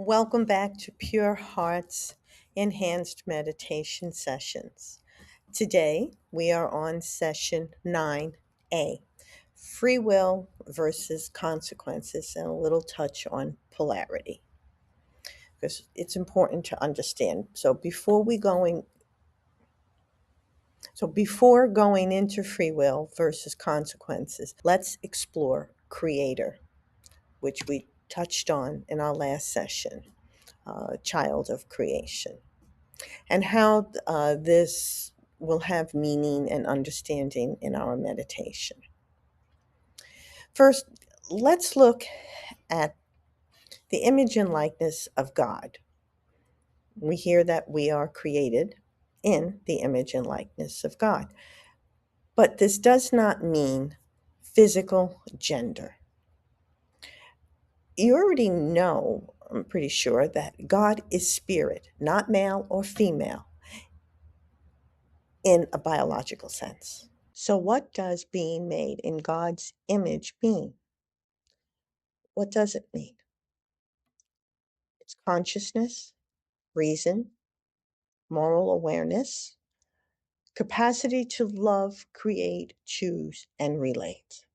Welcome back to Pure Hearts Enhanced Meditation Sessions. Today we are on session 9A, Free Will versus Consequences, and a little touch on polarity because it's important to understand. Before going into free will versus consequences, let's explore creator, which we touched on in our last session, child of creation, and how this will have meaning and understanding in our meditation. First, let's look at the image and likeness of God. We hear that we are created in the image and likeness of God, but this does not mean physical gender. You already know, I'm pretty sure, that God is spirit, not male or female in a biological sense. So, what does being made in God's image mean? What does it mean? It's consciousness, reason, moral awareness, capacity to love, create, choose, and relate.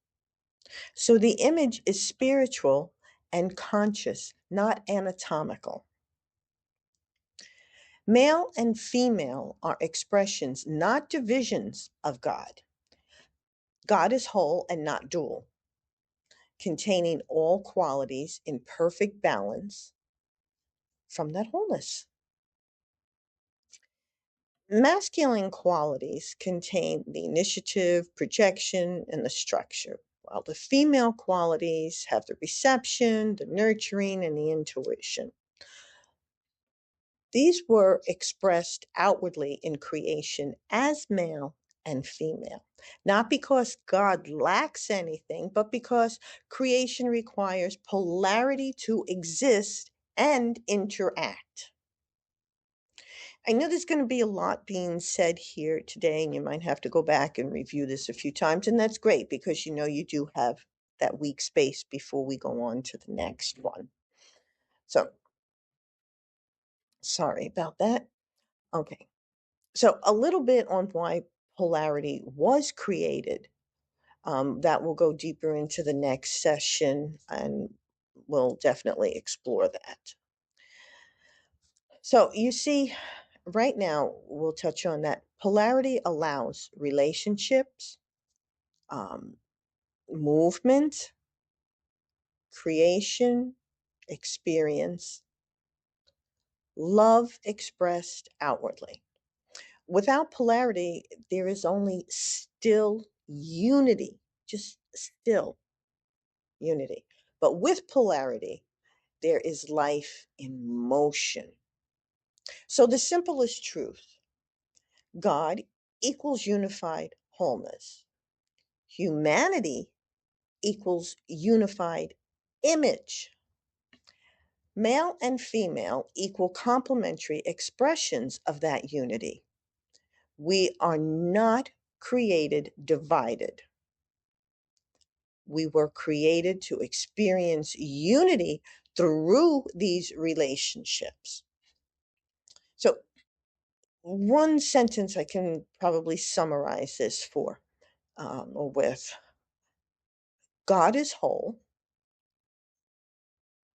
So, the image is spiritual and conscious, not anatomical. Male and female are expressions, not divisions of God. God is whole and not dual, containing all qualities in perfect balance from that wholeness. Masculine qualities contain the initiative, projection, and the structure, while the female qualities have the reception, the nurturing, and the intuition. These were expressed outwardly in creation as male and female, not because God lacks anything, but because creation requires polarity to exist and interact. I know there's going to be a lot being said here today, and you might have to go back and review this a few times, and that's great because you do have that week space before we go on to the next one. So, sorry about that. Okay. So, a little bit on why polarity was created. That will go deeper into the next session, and we'll definitely explore that. So, you see, right now, we'll touch on that. Polarity allows relationships, um, movement, creation, experience, love expressed outwardly. Without polarity, there is only still unity, just still unity. But with polarity, there is life in motion. So the simplest truth: God equals unified wholeness. Humanity equals unified image. Male and female equal complementary expressions of that unity. We are not created divided. We were created to experience unity through these relationships. So, one sentence I can probably summarize this for or with: God is whole.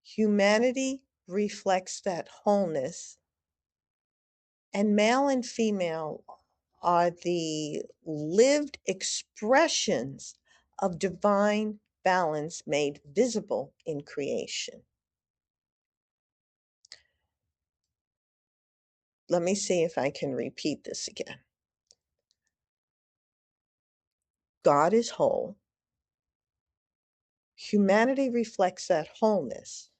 Humanity reflects that wholeness, and male and female are the lived expressions of divine balance made visible in creation. Let me see if I can repeat this again. God is whole. Humanity reflects that wholeness,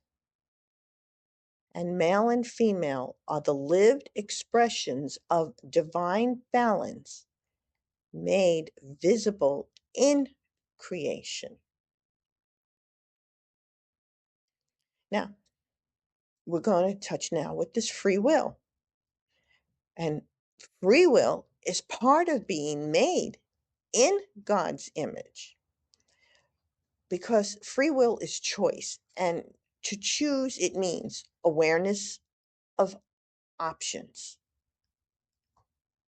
and male and female are the lived expressions of divine balance made visible in creation. Now, we're going to touch now with this free will. And free will is part of being made in God's image, because free will is choice. And To choose, it means awareness of options,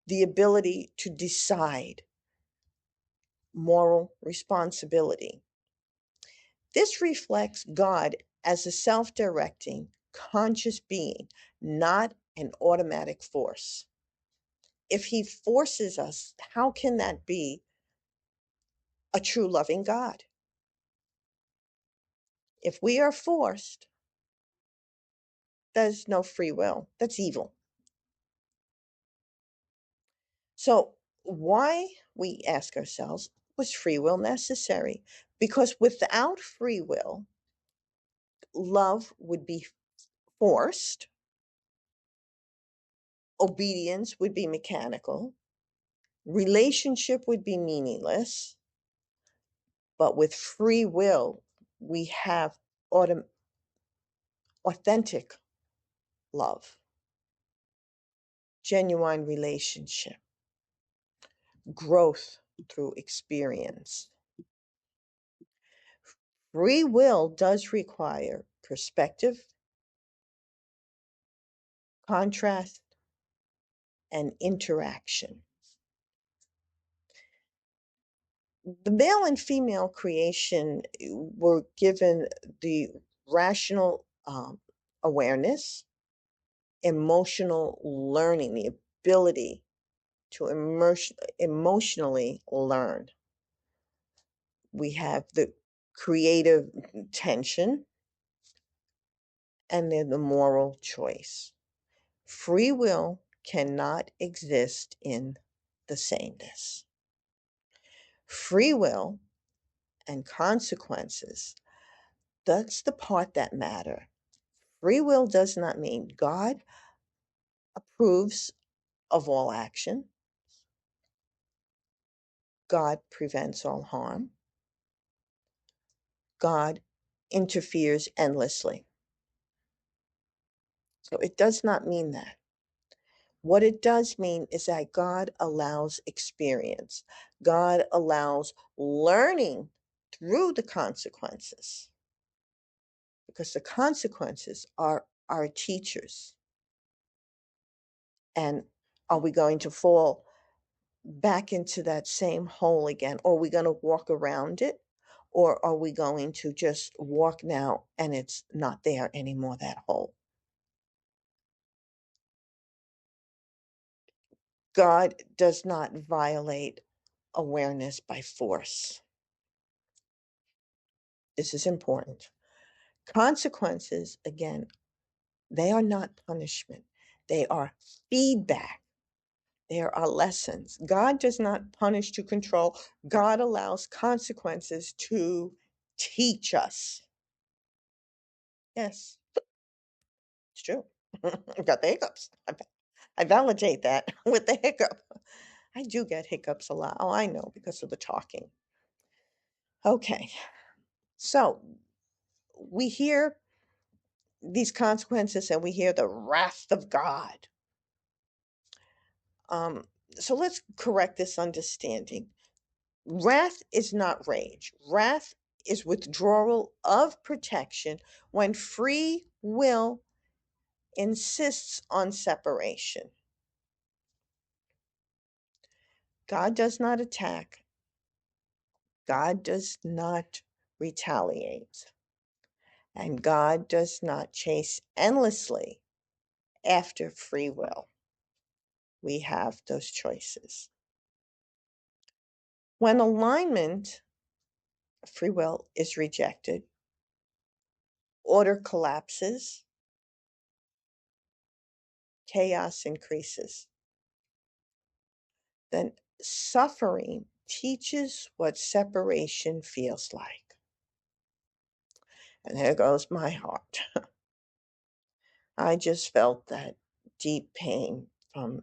the ability to decide, moral responsibility. This reflects God as a self directing, conscious being, not an automatic force. If He forces us, how can that be a true loving God? If we are forced, there's no free will. That's evil. So, why, we ask ourselves, was free will necessary? Because without free will, love would be forced, obedience would be mechanical, relationship would be meaningless. But with free will, we have authentic love, genuine relationship, growth through experience. Free will does require perspective, contrast, and interaction. The male and female creation were given the rational awareness, emotional learning, the ability to emotionally learn. We have the creative tension and then the moral choice. Free will cannot exist in the sameness. Free will and consequences, that's the part that matter. Free will does not mean God approves of all action. God prevents all harm. God interferes endlessly. So it does not mean that. What it does mean is that God allows experience. God allows learning through the consequences, because the consequences are our teachers. And are we going to fall back into that same hole again? Or are we going to walk around it? Or are we going to just walk now and it's not there anymore, that hole? God does not violate awareness by force. This is important. Consequences, again, they are not punishment. They are feedback. There are lessons. God does not punish to control. God allows consequences to teach us. Yes, it's true. I've got the hiccups. I validate that with the hiccup. I do get hiccups a lot. Oh, I know, because of the talking. Okay, so we hear these consequences and we hear the wrath of God. Um, so let's correct this understanding. Wrath is not rage. Wrath is withdrawal of protection when free will insists on separation. God does not attack. God does not retaliate. And God does not chase endlessly after free will. We have those choices. When alignment, free will, is rejected, order collapses, chaos increases. Then suffering teaches what separation feels like. And there goes my heart. I just felt that deep pain from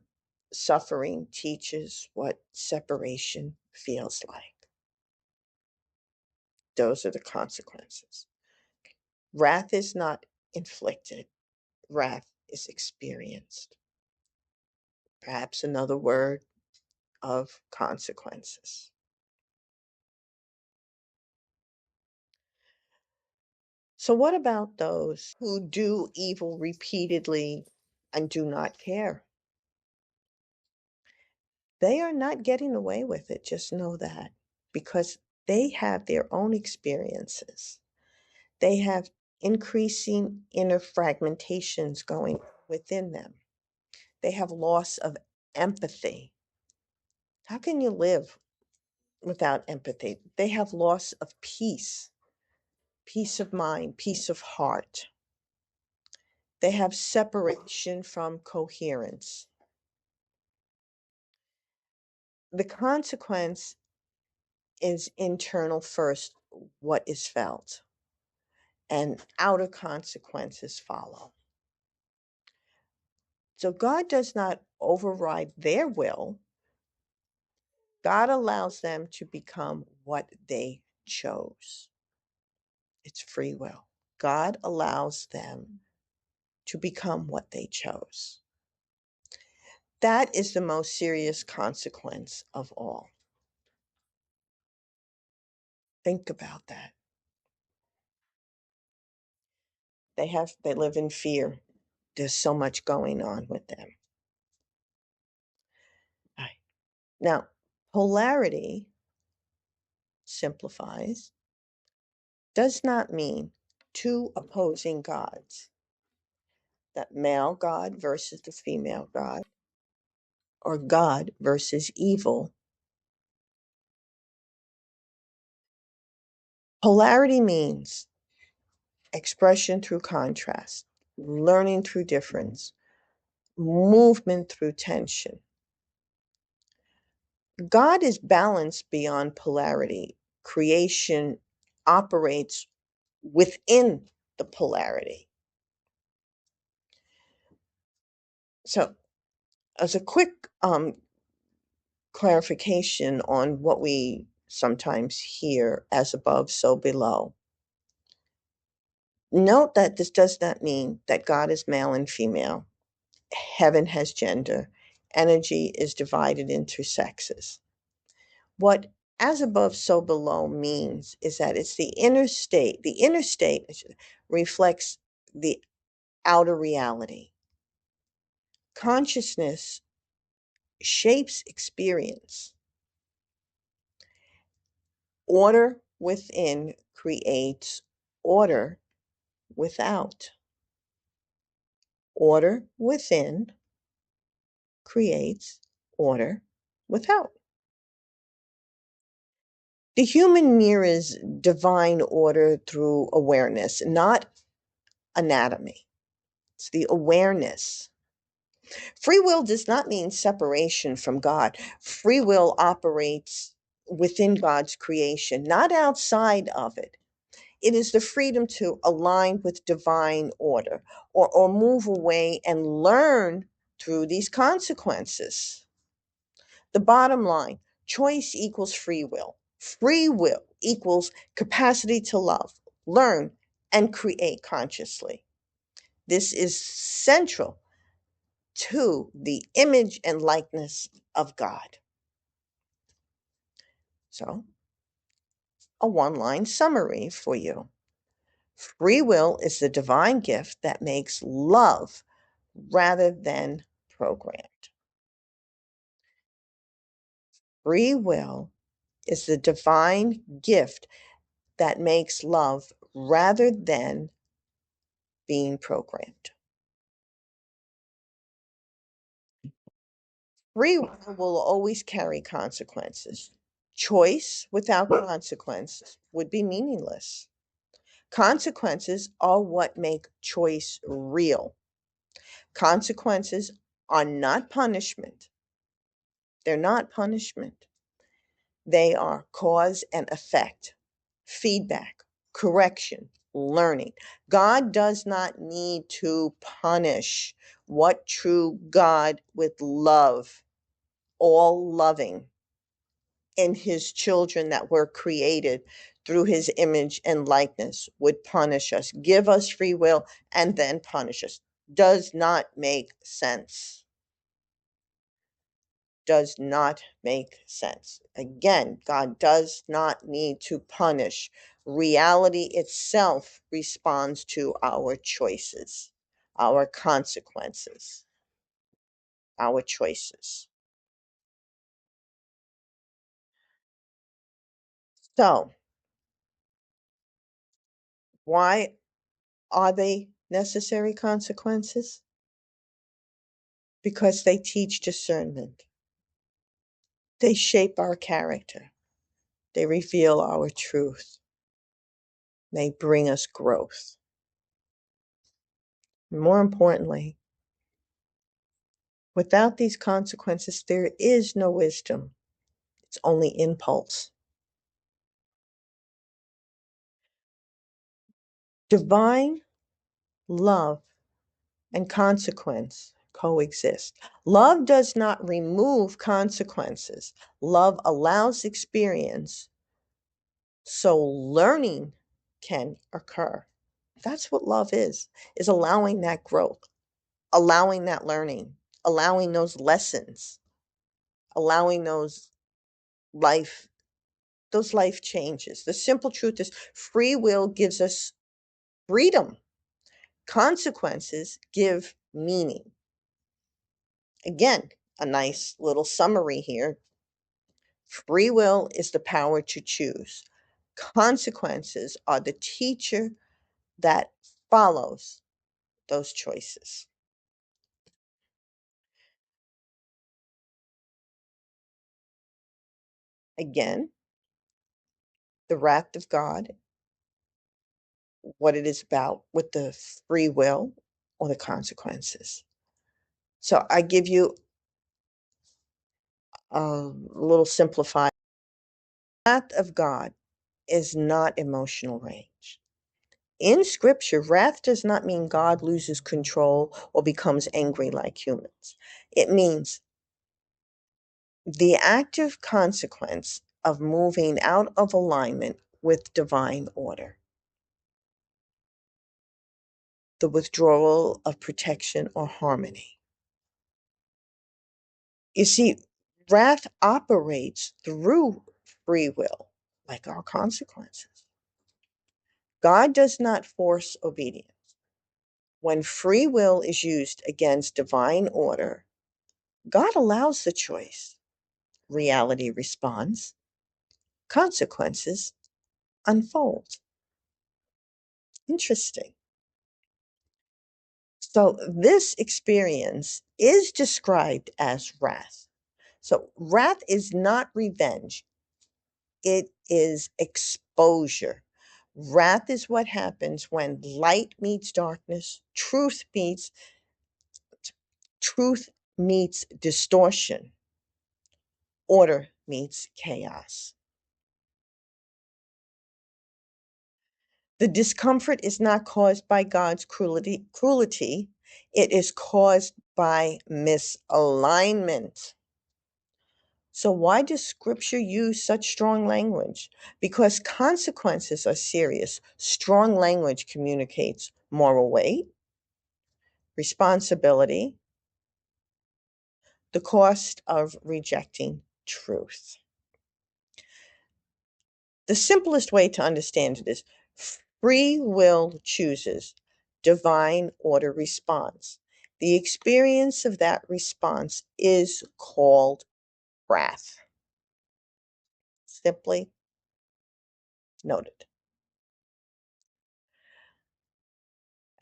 suffering teaches what separation feels like. Those are the consequences. Wrath is not inflicted, wrath is experienced. Perhaps another word of consequences. So, what about those who do evil repeatedly and do not care? They are not getting away with it, just know that, because they have their own experiences. They have increasing inner fragmentations going within them. They have loss of empathy. How can you live without empathy? They have loss of peace, peace of mind, peace of heart. They have separation from coherence. The consequence is internal first, what is felt, and outer consequences follow. So God does not override their will. God allows them to become what they chose. It's free will. God allows them to become what they chose. That is the most serious consequence of all. Think about that. They live in fear. There's so much going on with them. Right. Now, polarity simplifies, does not mean two opposing gods, that male God versus the female God, or God versus evil. Polarity means expression through contrast, learning through difference, movement through tension. God is balanced beyond polarity. Creation operates within the polarity. So, as a quick clarification on what we sometimes hear as above, so below, note that this does not mean that God is male and female. Heaven has gender. Energy is divided into sexes. What as above, so below means is that it's the inner state. The inner state reflects the outer reality. Consciousness shapes experience. Order within creates order without. Order within creates order without. The human mirrors divine order through awareness, not anatomy. It's the awareness. Free will does not mean separation from God. Free will operates within God's creation, not outside of it. It is the freedom to align with divine order, or move away and learn through these consequences. The bottom line, choice equals free will. Free will equals capacity to love, learn, and create consciously. This is central to the image and likeness of God. So, a one-line summary for you. Free will is the divine gift that makes love rather than programmed. Free will is the divine gift that makes love rather than being programmed. Free will will always carry consequences. Choice without consequences would be meaningless. Consequences are what make choice real. Consequences are not punishment. They're not punishment. They are cause and effect, feedback, correction, learning. God does not need to punish. What true God with love, all loving, in his children that were created through his image and likeness would punish us, give us free will, and then punish us? Does not make sense. Does not make sense. Again, God does not need to punish. Reality itself responds to our choices, our consequences, our choices. So, why are they necessary consequences? Because they teach discernment. They shape our character. They reveal our truth. They bring us growth. More importantly, without these consequences, there is no wisdom. It's only impulse. Divine love and consequence coexist. Love does not remove consequences. Love allows experience so learning can occur. That's what love is allowing that growth, allowing that learning, allowing those lessons, allowing life those life changes. The simple truth is free will gives us freedom. Consequences give meaning. Again, a nice little summary here. Free will is the power to choose. Consequences are the teacher that follows those choices. Again, the wrath of God, what it is about with the free will or the consequences. So I give you a little simplified. Wrath of God is not emotional range. In scripture, wrath does not mean God loses control or becomes angry like humans. It means the active consequence of moving out of alignment with divine order, the withdrawal of protection or harmony. You see, wrath operates through free will, like our consequences. God does not force obedience. When free will is used against divine order, God allows the choice. Reality responds. Consequences unfold. Interesting. So, this experience is described as wrath. So, wrath is not revenge, it is exposure. Wrath is what happens when light meets darkness, truth meets distortion, order meets chaos. The discomfort is not caused by God's cruelty. It is caused by misalignment. So why does scripture use such strong language? Because consequences are serious. Strong language communicates moral weight, responsibility, the cost of rejecting truth. The simplest way to understand it is free will chooses, divine order responds. The experience of that response is called wrath. Simply noted.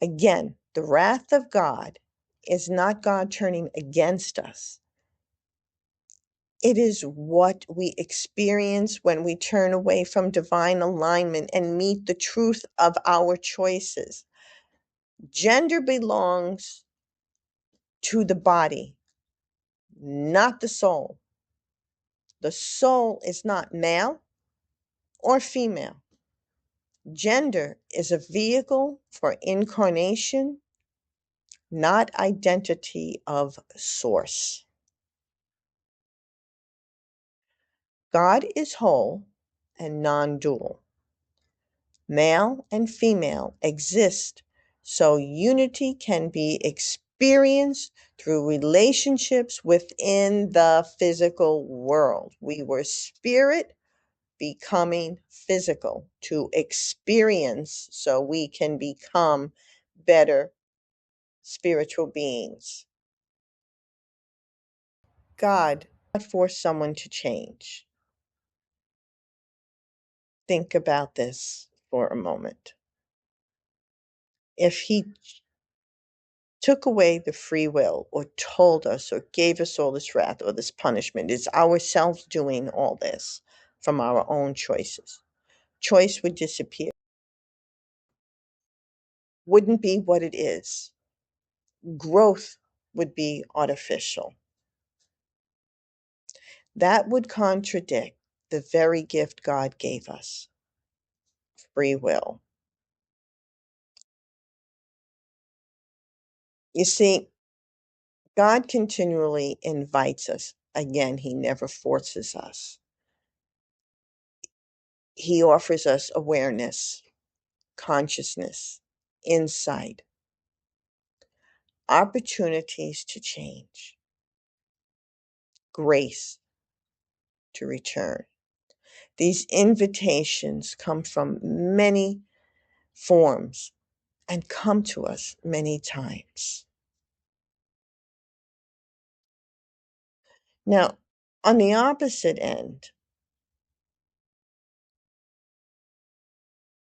Again, the wrath of God is not God turning against us. It is what we experience when we turn away from divine alignment and meet the truth of our choices. Gender belongs to the body, not the soul. The soul is not male or female. Gender is a vehicle for incarnation, not identity of source. God is whole and non dual. Male and female exist so unity can be experienced through relationships within the physical world. We were spirit becoming physical to experience so we can become better spiritual beings. God forced someone to change. Think about this for a moment. If he took away the free will or told us or gave us all this wrath or this punishment, it's ourselves doing all this from our own choices. Choice would disappear. Wouldn't be what it is. Growth would be artificial. That would contradict the very gift God gave us, free will. You see, God continually invites us. Again, He never forces us. He offers us awareness, consciousness, insight, opportunities to change, grace to return. These invitations come from many forms and come to us many times. Now, on the opposite end,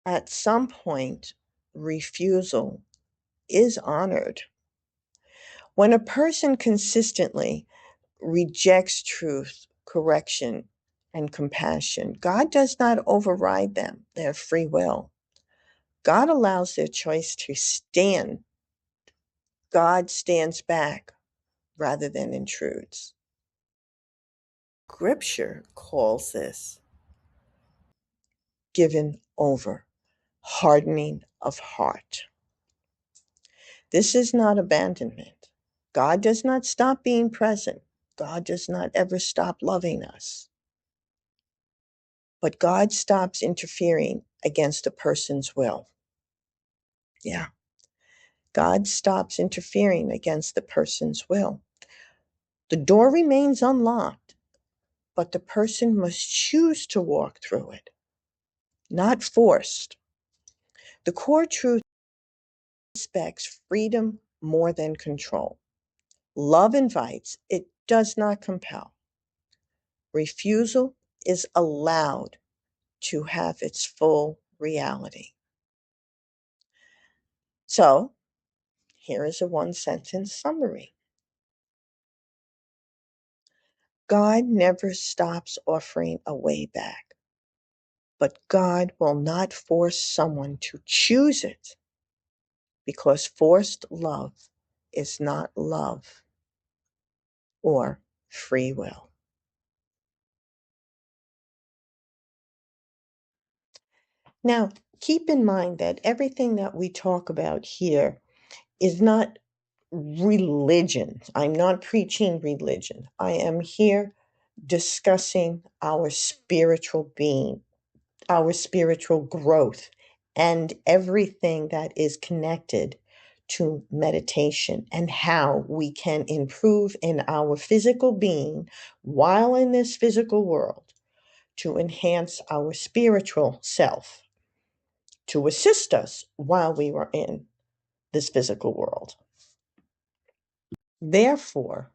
at some point, refusal is honored. When a person consistently rejects truth, correction, and compassion, God does not override them, their free will. God allows their choice to stand. God stands back rather than intrudes. Scripture calls this given over, hardening of heart. This is not abandonment. God does not stop being present. God does not ever stop loving us. But God stops interfering against a person's will. Yeah. God stops interfering against the person's will. The door remains unlocked, but the person must choose to walk through it, not forced. The core truth respects freedom more than control. Love invites, it does not compel. Refusal is allowed to have its full reality. So, here is a one-sentence summary. God never stops offering a way back, but God will not force someone to choose it because forced love is not love or free will. Now, keep in mind that everything that we talk about here is not religion. I'm not preaching religion. I am here discussing our spiritual being, our spiritual growth, and everything that is connected to meditation and how we can improve in our physical being while in this physical world to enhance our spiritual self, to assist us while we were in this physical world. Therefore,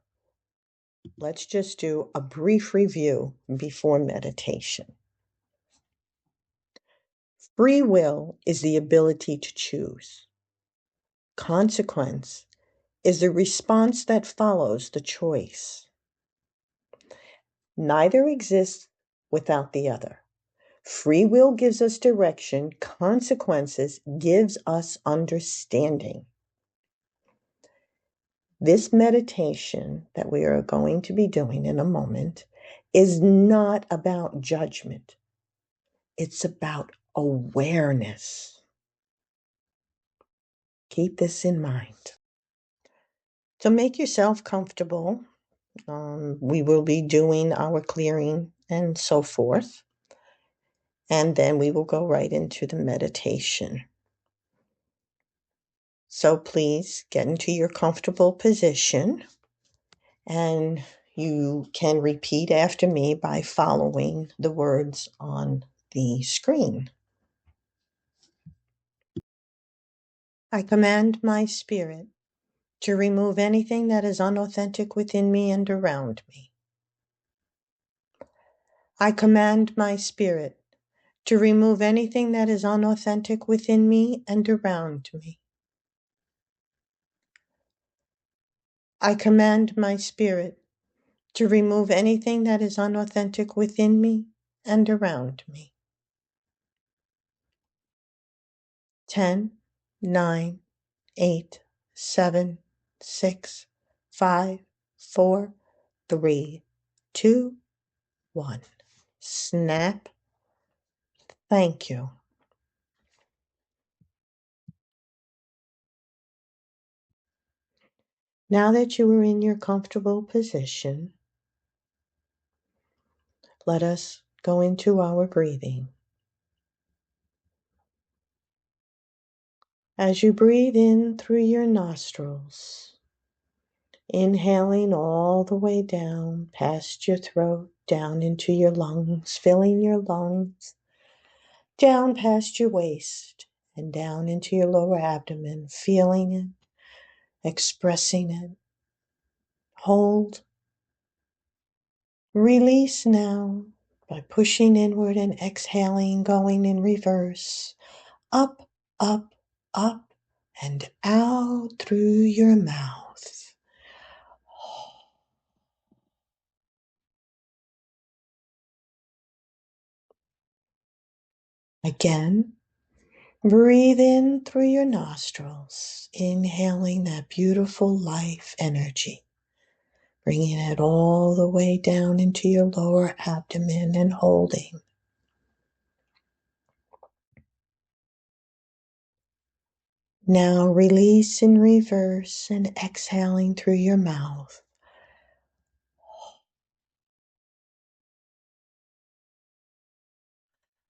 let's just do a brief review before meditation. Free will is the ability to choose. Consequence is the response that follows the choice. Neither exists without the other. Free will gives us direction. Consequences gives us understanding. This meditation that we are going to be doing in a moment is not about judgment. It's about awareness. Keep this in mind. So make yourself comfortable. We will be doing our clearing and so forth. And then we will go right into the meditation. So please get into your comfortable position and You can repeat after me by following the words on the screen. I command my spirit to remove anything that is unauthentic within me and around me. I command my spirit to remove anything that is unauthentic within me and around me. I command my spirit to remove anything that is unauthentic within me and around me. 10, 9, 8, 7, 6, 5, 4, 3, 2, 1. Snap. Thank you. Now that you are in your comfortable position, let us go into our breathing. As you breathe in through your nostrils, inhaling all the way down past your throat, down into your lungs, filling your lungs, down past your waist, and down into your lower abdomen, feeling it, expressing it. Hold. Release now by pushing inward and exhaling, going in reverse. Up, up, up, and out through your mouth. Again, breathe in through your nostrils, inhaling that beautiful life energy, bringing it all the way down into your lower abdomen and holding. Now release in reverse and exhaling through your mouth.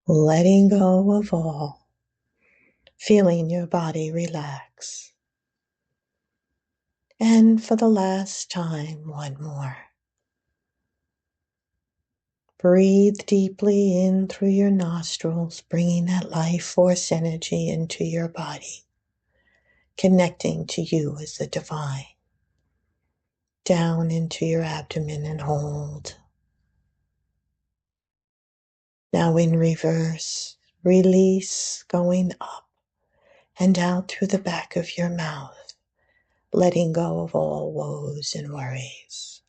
Letting go of all, feeling your body relax. And for the last time, one more. Breathe deeply in through your nostrils, bringing that life force energy into your body, connecting to you as the divine. Down into your abdomen and hold. Now in reverse, release, going up and out through the back of your mouth, letting go of all woes and worries.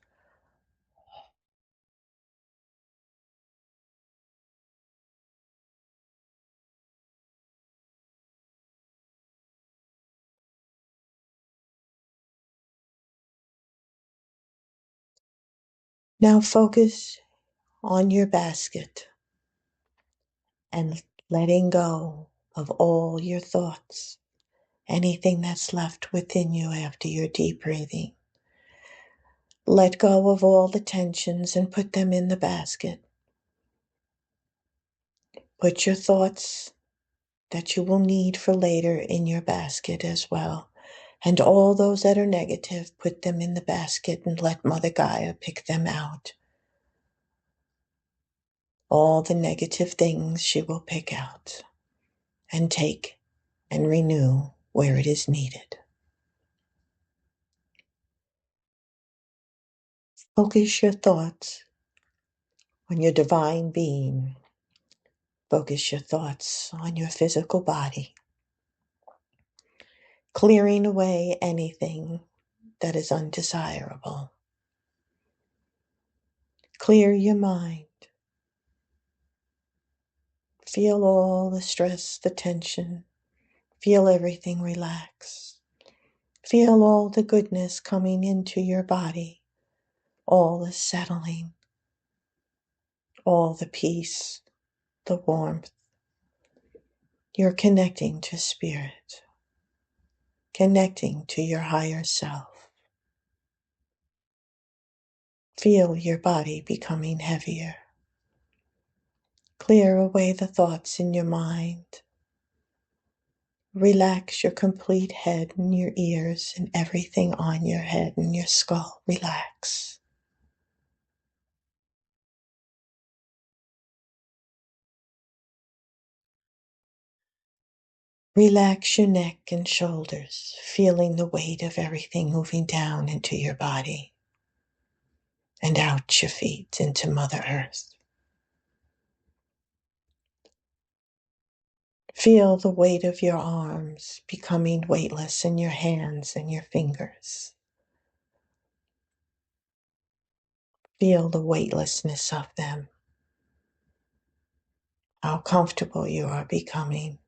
Now focus on your basket and letting go of all your thoughts, anything that's left within you after your deep breathing. Let go of all the tensions and put them in the basket. Put your thoughts that you will need for later in your basket as well. And all those that are negative, put them in the basket and let Mother Gaia pick them out. All the negative things she will pick out and take and renew where it is needed. Focus your thoughts on your divine being. Focus your thoughts on your physical body, clearing away anything that is undesirable. Clear your mind. Feel all the stress, the tension. Feel everything relax. Feel all the goodness coming into your body, all the settling, all the peace, the warmth. You're connecting to spirit, connecting to your higher self. Feel your body becoming heavier. Clear away the thoughts in your mind. Relax your complete head and your ears and everything on your head and your skull. Relax. Relax your neck and shoulders, feeling the weight of everything moving down into your body and out your feet into Mother Earth. Feel the weight of your arms becoming weightless in your hands and your fingers. Feel the weightlessness of them, how comfortable you are becoming,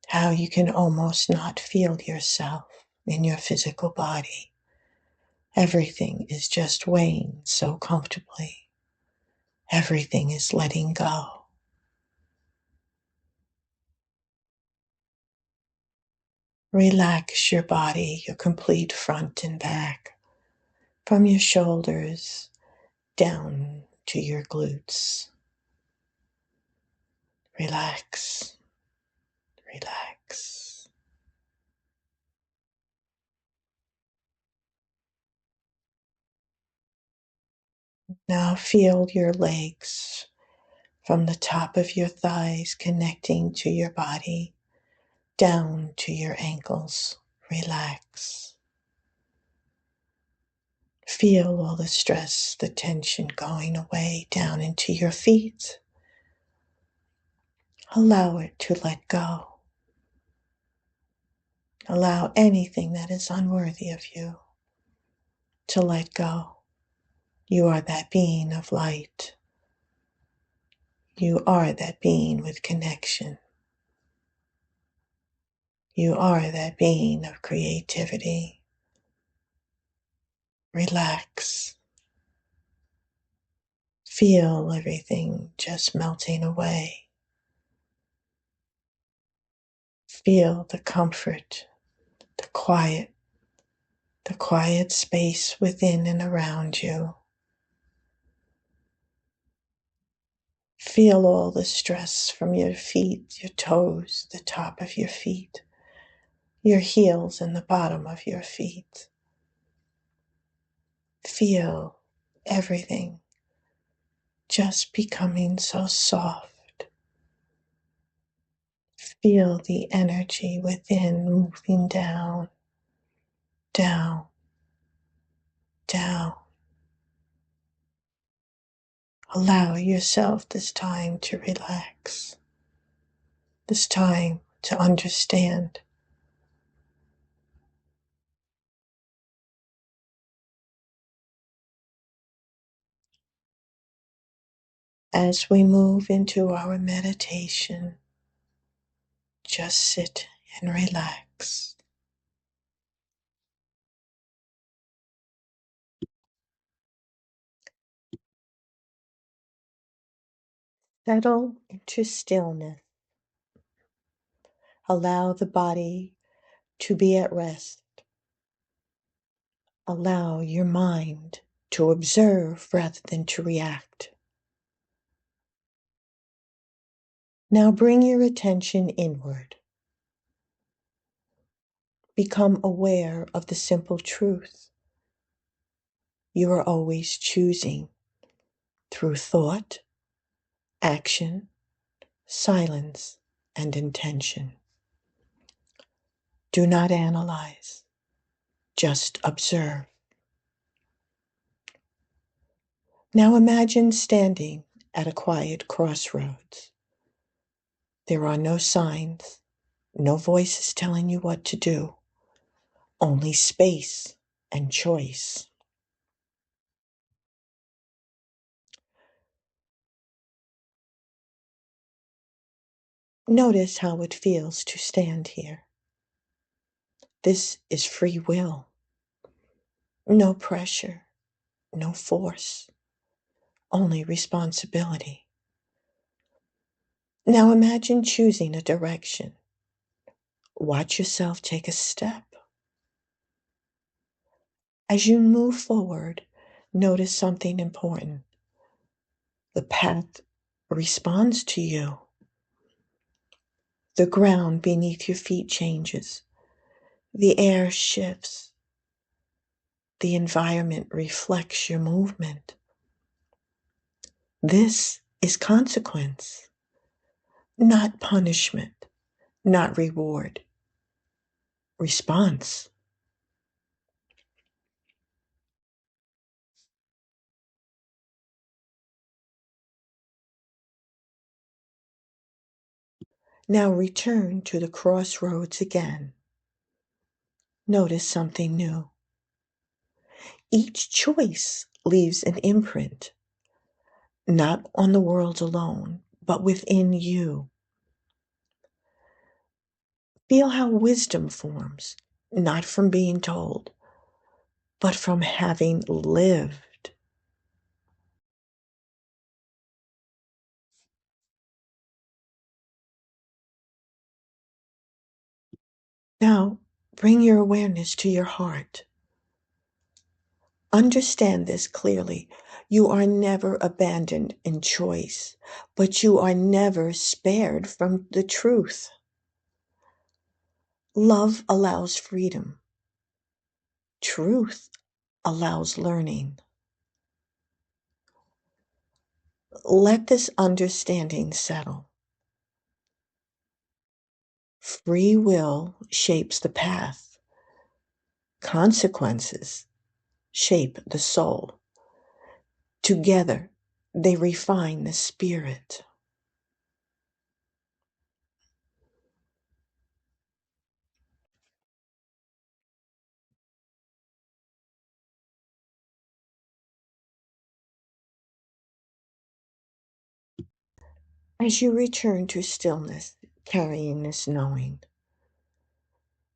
how you can almost not feel yourself in your physical body. Everything is just weighing so comfortably. Everything is letting go. Relax your body, your complete front and back, from your shoulders down to your glutes. Relax, relax. Now feel your legs from the top of your thighs connecting to your body down to your ankles. Relax. Feel all the stress, the tension going away down into your feet. Allow it to let go. Allow anything that is unworthy of you to let go. You are that being of light. You are that being with connection. You are that being of creativity. Relax. Feel everything just melting away. Feel the comfort, the quiet space within and around you. Feel all the stress from your feet, your toes, the top of your feet, your heels and the bottom of your feet. Feel everything just becoming so soft. Feel the energy within moving down, down, down. Allow yourself this time to relax, this time to understand. As we move into our meditation, just sit and relax. Settle into stillness. Allow the body to be at rest. Allow your mind to observe rather than to react. Now bring your attention inward. Become aware of the simple truth. You are always choosing through thought, action, silence, and intention. Do not analyze, just observe. Now imagine standing at a quiet crossroads. There are no signs, no voices telling you what to do, only space and choice. Notice how it feels to stand here. This is free will. No pressure, no force, only responsibility. Now imagine choosing a direction. Watch yourself take a step. As you move forward, notice something important. The path responds to you. The ground beneath your feet changes. The air shifts. The environment reflects your movement. This is consequence, not punishment, not reward. Response. Now return to the crossroads again. Notice something new. Each choice leaves an imprint, not on the world alone, but within you. Feel how wisdom forms, not from being told, but from having lived. Now, bring your awareness to your heart. Understand this clearly. You are never abandoned in choice, but you are never spared from the truth. Love allows freedom. Truth allows learning. Let this understanding settle. Free will shapes the path. Consequences shape the soul. Together, they refine the spirit. As you return to stillness, carrying this knowing,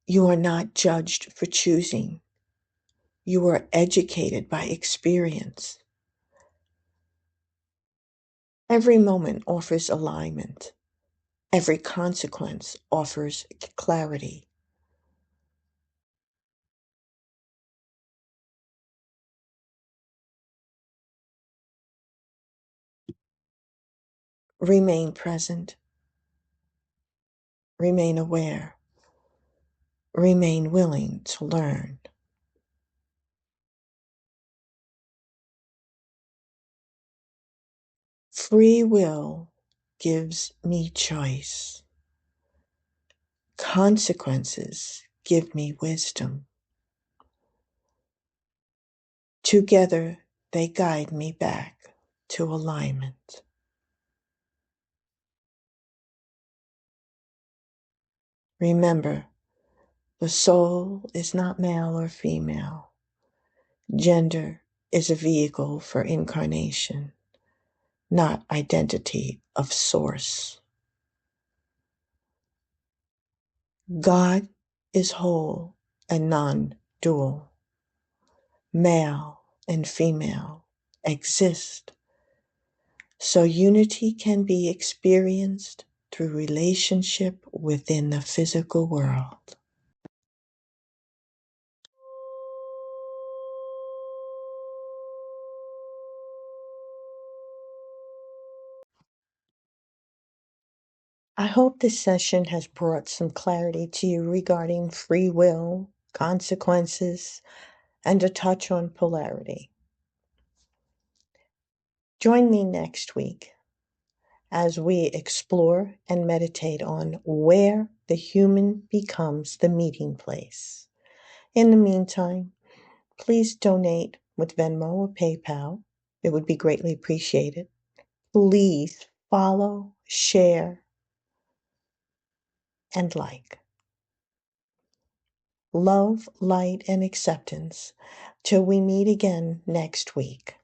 you are not judged for choosing. You are educated by experience. Every moment offers alignment. Every consequence offers clarity. Remain present. Remain aware. Remain willing to learn. Free will gives me choice. Consequences give me wisdom. Together, they guide me back to alignment. Remember, the soul is not male or female. Gender is a vehicle for incarnation, not identity of source. God is whole and non-dual. Male and female exist, so unity can be experienced through relationship within the physical world. I hope this session has brought some clarity to you regarding free will, consequences, and a touch on polarity. Join me next week as we explore and meditate on where the human becomes the meeting place. In the meantime, please donate with Venmo or PayPal. It would be greatly appreciated. Please follow, share, and like. Love, light, and acceptance till we meet again next week.